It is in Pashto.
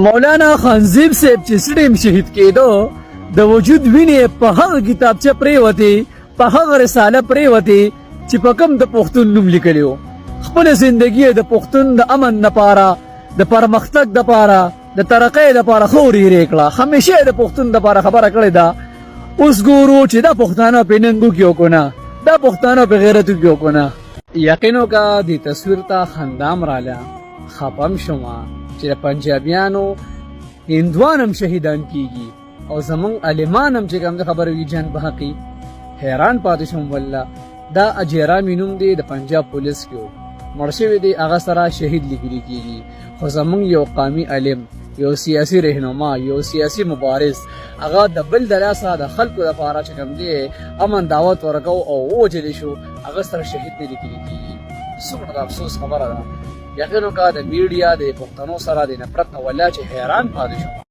مولانا خانزیب صاحب چې سړی شهید کېدو د وجود وینې په هغه کتابچه پرېوتې په هغه رساله پرېوتې چې په کوم د پښتون نوم لیکلی و خپل زندګي د پښتون د امن لپاره د پرمختګ لپاره د ترقۍ لپاره خو ورېرې کړه همیشه د پښتون لپاره خبره کړې ده اوس ګورو چې دا پښتانه په ننګو کې وکړه دا پښتانه په غیرتو کې وکړه یقین وکړه دې تصویر ته خندام راله خپم شومه چې د پنجابیانو هندوان هم شهیدان کیږي او زمونږ عالمان هم چې کوم خبره وي جان په حقي حیران پاتې شوم والله دا اجیرامي نوم دی د پنجاب پولیس کې مړ شوی دی هغه سره شهید لیکل کیږي خو زمونږ یو قومي عالم یو سیاسي رهنما یو سیاسي مبارز هغه د بل د لاسه د خلکو لپاره چې کوم دی امن دعوت ورکو او وجل شو هغه سره شهید نه لیکل کیږي څومره د افسوس خبره ده یقینو کا د میډیا د پښتنو سره د نفرت نه ولا چې حیران پاتې شو